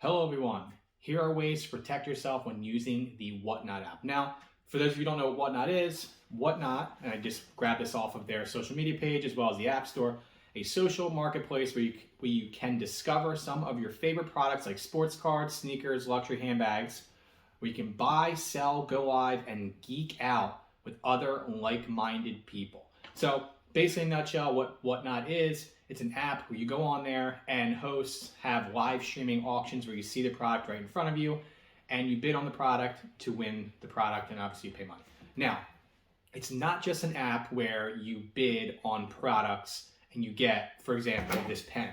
Hello everyone. Here are ways to protect yourself when using the WhatNot app. Now, for those of you who don't know what WhatNot is, WhatNot, and I just grabbed this off of their social media page as well as the App Store, a social marketplace where you can discover some of your favorite products like sports cards, sneakers, luxury handbags, where you can buy, sell, go live, and geek out with other like-minded people. So basically in a nutshell, what WhatNot is, it's an app where you go on there and hosts have live streaming auctions where you see the product right in front of you and you bid on the product to win the product, and obviously you pay money. Now, it's not just an app where you bid on products and you get, for example, this pen,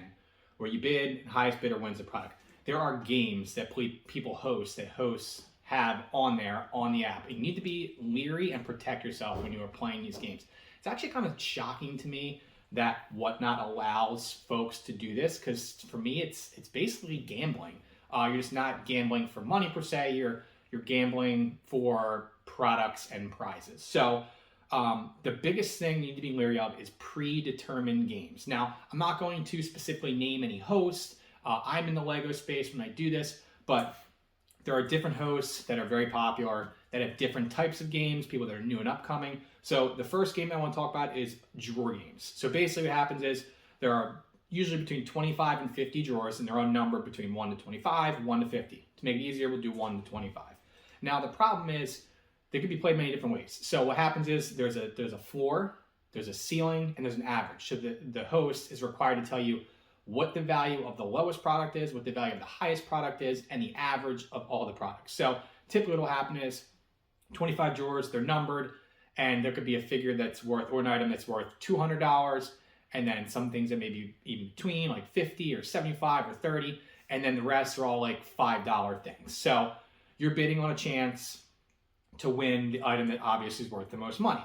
where you bid, highest bidder wins the product. There are games that people host, that hosts have on there on the app. You need to be leery and protect yourself when you are playing these games. It's actually kind of shocking to me that WhatNot allows folks to do this, because for me it's basically gambling. You're just not gambling for money per se. You're gambling for products and prizes. So the biggest thing you need to be leery of is predetermined games. Now, I'm not going to specifically name any hosts. I'm in the Lego space when I do this, but there are different hosts that are very popular that have different types of games, people that are new and upcoming. So the first game I want to talk about is drawer games. So basically what happens is there are usually between 25 and 50 drawers, and they're all numbered between 1 to 25, 1 to 50. To make it easier, we'll do 1 to 25. Now the problem is they can be played many different ways. So what happens is there's a floor, there's a ceiling, and there's an average. So the host is required to tell you what the value of the lowest product is, what the value of the highest product is, and the average of all the products. So typically what will happen is 25 drawers, they're numbered, and there could be a figure that's worth, or an item that's worth $200, and then some things that may be in between, like 50 or 75 or 30, and then the rest are all like $5 things. So you're bidding on a chance to win the item that obviously is worth the most money.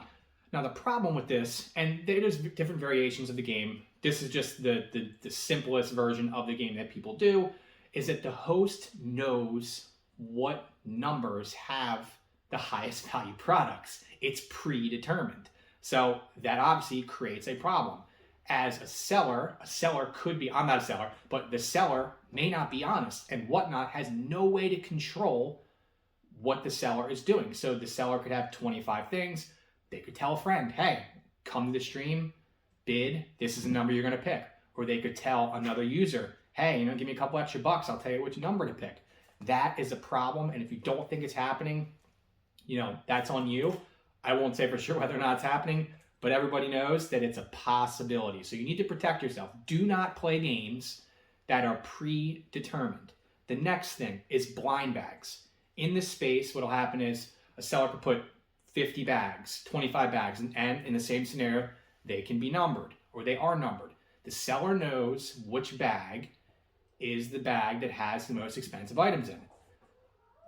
Now the problem with this, and there's different variations of the game, this is just the simplest version of the game that people do, is that the host knows what numbers have the highest value products. It's predetermined. So that obviously creates a problem. As a seller could be, I'm not a seller, but the seller may not be honest, and WhatNot has no way to control what the seller is doing. So the seller could have 25 things. They could tell a friend, hey, come to the stream, bid, this is the number you're gonna pick. Or they could tell another user, hey, give me a couple extra bucks, I'll tell you which number to pick. That is a problem, and if you don't think it's happening, that's on you. I won't say for sure whether or not it's happening, but everybody knows that it's a possibility. So you need to protect yourself. Do not play games that are predetermined. The next thing is blind bags. In this space, what'll happen is a seller could put 50 bags, 25 bags, and in the same scenario, they can be numbered, or they are numbered. The seller knows which bag is the bag that has the most expensive items in it.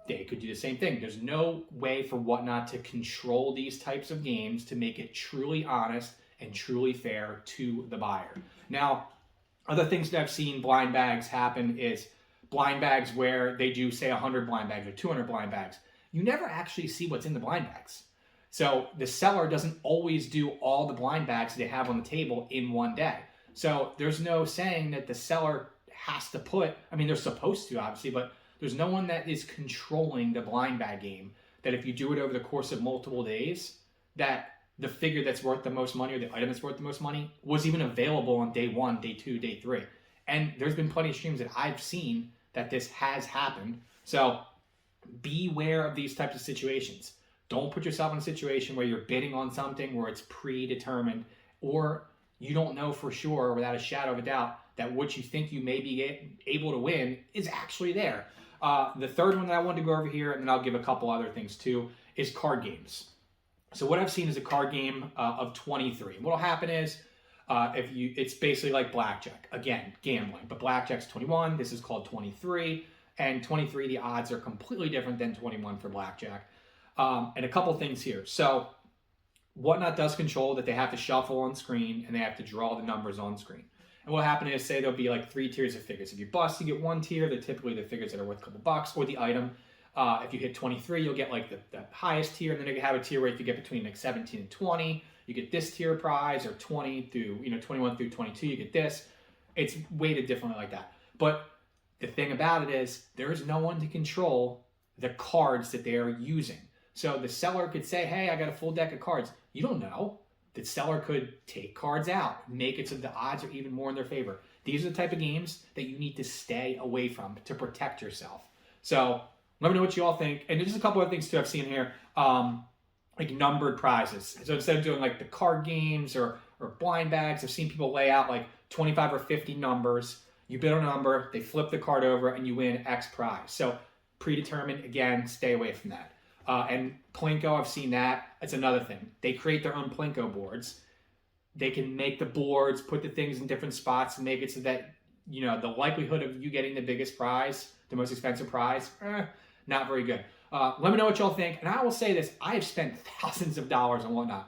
They could do the same thing. There's no way for WhatNot to control these types of games to make it truly honest and truly fair to the buyer. Now, other things that I've seen blind bags happen is blind bags where they do say 100 blind bags or 200 blind bags. You never actually see what's in the blind bags. So the seller doesn't always do all the blind bags they have on the table in one day. So there's no saying that the seller has to put, they're supposed to obviously, but there's no one that is controlling the blind bag game, that if you do it over the course of multiple days, that the figure that's worth the most money or the item that's worth the most money was even available on day 1, day 2, day 3. And there's been plenty of streams that I've seen that this has happened. So beware of these types of situations. Don't put yourself in a situation where you're bidding on something where it's predetermined, or you don't know for sure without a shadow of a doubt that what you think you may be able to win is actually there. The third one that I wanted to go over here, and then I'll give a couple other things too, is card games. So what I've seen is a card game of 23. What'll happen is it's basically like blackjack. Again, gambling, but blackjack's 21. This is called 23, and 23, the odds are completely different than 21 for blackjack. And a couple things here. So WhatNot does control that they have to shuffle on screen and they have to draw the numbers on screen. And what will happen is, say there'll be like 3 tiers of figures. If you bust, you get 1 tier. They're typically the figures that are worth a couple bucks, or the item. If you hit 23, you'll get like the highest tier, and then you have a tier where if you get between like 17 and 20, you get this tier prize, or 20 through 21 through 22, you get this. It's weighted differently like that. But the thing about it is there is no one to control the cards that they are using. So the seller could say, hey, I got a full deck of cards. You don't know. The seller could take cards out, make it so the odds are even more in their favor. These are the type of games that you need to stay away from to protect yourself. So let me know what you all think. And there's a couple of things too I've seen here, like numbered prizes. So instead of doing like the card games or blind bags, I've seen people lay out like 25 or 50 numbers. You bid on a number, they flip the card over, and you win X prize. So predetermined, again, stay away from that. And Plinko, I've seen that. That's another thing. They create their own Plinko boards. They can make the boards, put the things in different spots, and make it so that, you know, the likelihood of you getting the biggest prize, the most expensive prize, not very good. Let me know what y'all think. And I will say this, I have spent thousands of dollars on WhatNot,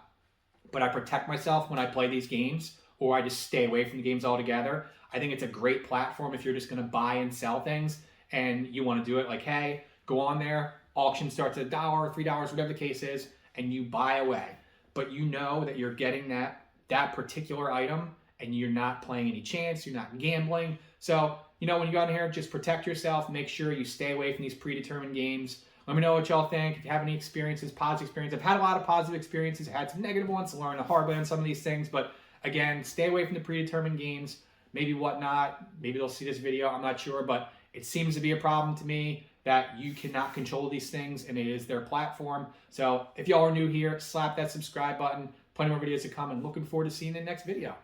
but I protect myself when I play these games, or I just stay away from the games altogether. I think it's a great platform if you're just going to buy and sell things and you want to do it like, hey, go on there, auction starts at $1, $3, whatever the case is, and you buy away. But you know that you're getting that particular item and you're not playing any chance, you're not gambling. So, you know, when you go in here, just protect yourself, make sure you stay away from these predetermined games. Let me know what y'all think. If you have any experiences, positive experiences. I've had a lot of positive experiences. I've had some negative ones, to learn the hard way on some of these things. But again, stay away from the predetermined games. Maybe WhatNot, maybe they'll see this video, I'm not sure. But it seems to be a problem to me that you cannot control these things, and it is their platform. So if y'all are new here, slap that subscribe button. Plenty more videos to come, and looking forward to seeing you in the next video.